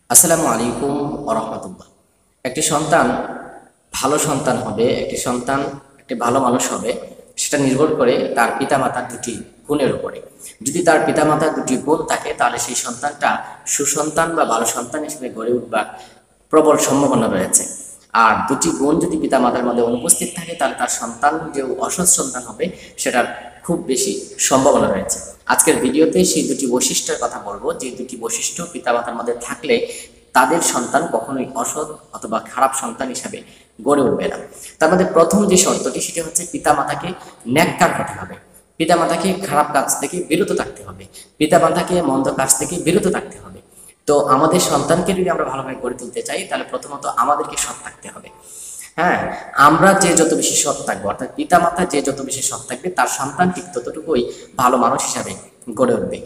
আসসালামু আলাইকুম ওয়া রাহমাতুল্লাহ। একটি সন্তান ভালো সন্তান হবে, একটি ভালো মানুষ হবে, সেটা নির্ভর করে তার পিতামাতার দুটি গুণের উপরে। যদি তার পিতামাতার দুটি গুণ থাকে তাহলে সেই সন্তানটা সুসন্তান বা ভালো সন্তান হিসেবে গড়ে উঠবার প্রবল সম্ভাবনা রয়েছে। আর দুটি গুণ যদি পিতামাতার মধ্যে অনুপস্থিত থাকে তাহলে তার সন্তান যে অসৎ সন্তান হবে সেটার খুব বেশি সম্ভাবনা রয়েছে। আজকের ভিডিওতে সেই দুটি বৈশিষ্ট্যের কথা বলবো, যে দুটি বৈশিষ্ট্য পিতামাতার মধ্যে থাকলে তাদের সন্তান কখনোই অসৎ অথবা খারাপ সন্তান হিসাবে গড়ে উঠবে না। তার মধ্যে প্রথম যে শর্তটি সেটি হচ্ছে পিতামাতাকে নেককার হতে হবে, পিতামাতাকে খারাপ কাজ থেকে বিরত থাকতে হবে, পিতামাতাকে মন্দ কাজ থেকে বিরত থাকতে হবে। তো আমাদের সন্তানকে যদি আমরা ভালোভাবে গড়ে তুলতে চাই তাহলে প্রথমত আমাদেরকে সৎ থাকতে হবে। হ্যাঁ, আমরা যে যত বেশি সৎ থাকবো, অর্থাৎ পিতামাতা যে যত বেশি সৎ থাকবে তার সন্তান ঠিক ততটুকুই ভালো মানুষ হিসাবে গড়ে উঠবে।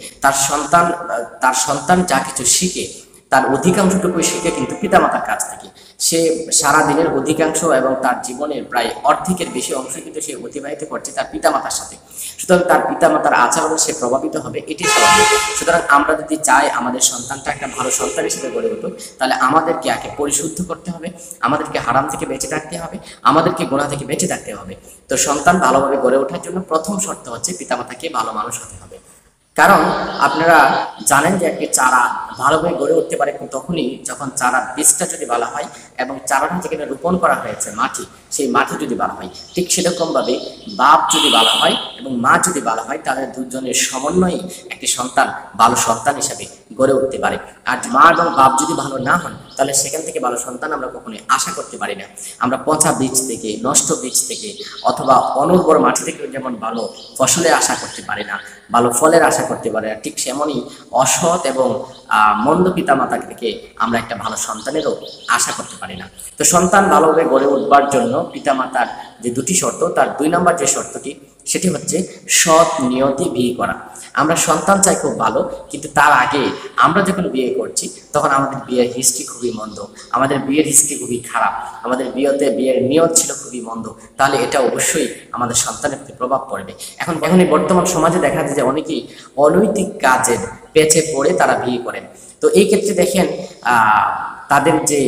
তার সন্তান যা কিছু শিখে তার অধিকাংশটুকুই শিখে কিন্তু পিতামাতার কাছ থেকে। সে সারা দিনের অধিকাংশ এবং তার জীবনের প্রায় অর্ধেকের বেশি অংশ কিন্তু সে অতিবাহিত করছে তার পিতামাতার সাথে। সুতরাং তার পিতামাতার আচরণে সে প্রভাবিত হবে, এটি স্বাভাবিক। সুতরাং আমরা যদি চাই আমাদের সন্তানটা একটা ভালো সন্তান হিসেবে গড়ে উঠুক, তাহলে আমাদেরকে আগে পরিশুদ্ধ করতে হবে, আমাদেরকে হারাম থেকে বেঁচে থাকতে হবে, আমাদেরকে গুনাহ থেকে বেঁচে থাকতে হবে। তো সন্তান ভালোভাবে গড়ে ওঠার জন্য প্রথম শর্ত হচ্ছে পিতামাতাকে ভালো মানুষ হতে হবে। কারণ আপনারা জানেন যে একটি চারা ভালোভাবে গড়ে উঠতে পারে তখনই যখন চারার বীজটা যদি ভালো হয় এবং চারাটা যেখানে রোপণ করা হয়েছে মাটি, সেই মাটি যদি ভালো হয়। ঠিক সেরকমভাবে বাপ যদি ভালো হয় এবং মা যদি ভালো হয় তাহলে দুজনের সমন্বয়ে একটি সন্তান ভালো সন্তান হিসাবে গড়ে উঠতে পারে। আর মা এবং বাপ যদি ভালো না হন তাহলে সেখান থেকে ভালো সন্তান আমরা কখনোই আশা করতে পারি না। আমরা পচা বীজ থেকে, নষ্ট বীজ থেকে অথবা অনুর্বর মাটি থেকে যেমন ভালো ফসলের আশা করতে পারি না, ভালো ফলের আশা করতে পারে না, ঠিক সেমনই অসৎ এবং মন্দ পিতামাতা থেকে আমরা একটা ভালো সন্তানেরও আশা করতে পারি না। তো সন্তান ভালোভাবে গড়ে উঠবার জন্য পিতামাতার যে দুটি শর্ত, তার 2 নম্বর যে শর্তটি সেটি হচ্ছে সৎ নিয়তে বিয়ে করা। আমরা সন্তান চাই খুব ভালো, কিন্তু তার আগে আমরা যখন বিয়ে করছি তখন আমাদের বিয়ের হিস্ট্রি খুবই মন্দ, আমাদের বিয়ের হিস্ট্রি খুবই খারাপ, আমাদের বিয়ের নিয়ত ছিল খুবই মন্দ, তাহলে এটা অবশ্যই আমাদের সন্তানের প্রতি প্রভাব পড়বে। এখন এই বর্তমান সমাজে দেখা যায় যে অনেকেই অনৈতিক কাজের পেছে পড়ে তারা বিয়ে করেন। তো এই ক্ষেত্রে দেখেন তাদের যে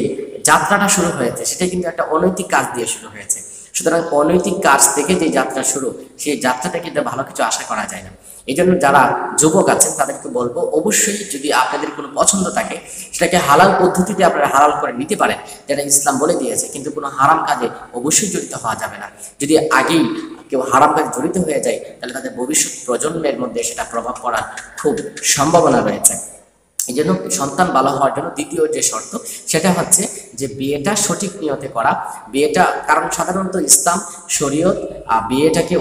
যাত্রাটা শুরু হয়েছে সেটা কিন্তু একটা অনৈতিক কাজ দিয়ে শুরু হয়েছে। সুতরাং অনৈতিক কাজ থেকে যে যাত্রা শুরু, সেই যাত্রাটা কিন্তু ভালো কিছু আশা করা যায় না। এই জন্য যারা যুবক আছেন তাদেরকে বলবো, অবশ্যই যদি আপনাদের কোনো পছন্দ থাকে সেটাকে হালাল পদ্ধতিতে আপনারা হালাল করে নিতে পারেন, যেটা ইসলাম বলে দিয়েছে, কিন্তু কোনো হারাম কাজে অবশ্যই জড়িত হওয়া যাবে না। যদি আগেই কেউ হারাম কাজে জড়িত হয়ে যায় তাহলে তাদের ভবিষ্যৎ প্রজন্মের মধ্যে সেটা প্রভাব পড়ার খুব সম্ভাবনা রয়েছে। এই জন্য সন্তান ভালো হওয়ার জন্য দ্বিতীয় যে শর্ত সেটা হচ্ছে যে বিয়েটা সঠিক নিয়তে করা। বিয়েটা, কারণ সাধারণত ইসলাম শরীয়ত বিয়েটাকে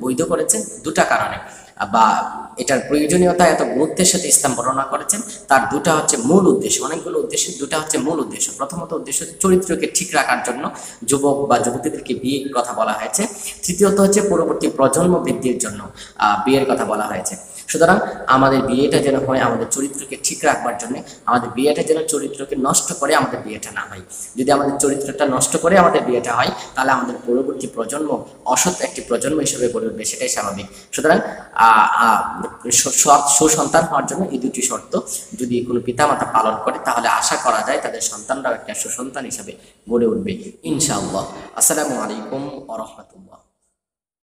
বৈধ করেছেন দুটা কারণে, বা এটার প্রয়োজনীয়তা এত গুরুত্বের সাথে ইসলাম বর্ণনা করেছেন। তার দুটা হচ্ছে মূল উদ্দেশ্য, অনেকগুলো উদ্দেশ্য, দুটা হচ্ছে মূল উদ্দেশ্য। প্রথমত উদ্দেশ্য চরিত্রকে ঠিক রাখার জন্য যুবক বা যুবতীদেরকে বিয়ের কথা বলা হয়েছে। তৃতীয়ত হচ্ছে পরবর্তী প্রজন্ম বৃদ্ধির জন্য বিয়ের কথা বলা হয়েছে। সুতরাং আমাদের বিয়েটা যেন হয় আমাদের চরিত্রকে ঠিক রাখবার জন্য, আমাদের বিয়েটা যেন চরিত্রকে নষ্ট করে আমাদের বিয়েটা না হয়। যদি আমাদের চরিত্রটা নষ্ট করে আমাদের বিয়েটা হয় তাহলে আমাদের পরবর্তী প্রজন্ম অসৎ একটি প্রজন্ম হিসেবে গড়ে উঠবে, সেটাই স্বাভাবিক। সুতরাং সুসন্তান হওয়ার জন্য এই দুটি শর্ত যদি কোনো পিতামাতা পালন করে তাহলে আশা করা যায় তাদের সন্তানরাও একটা সুসন্তান হিসাবে গড়ে উঠবে ইনশাআল্লাহ। আসসালামু আলাইকুম ওয়া রাহমাতুল্লাহ।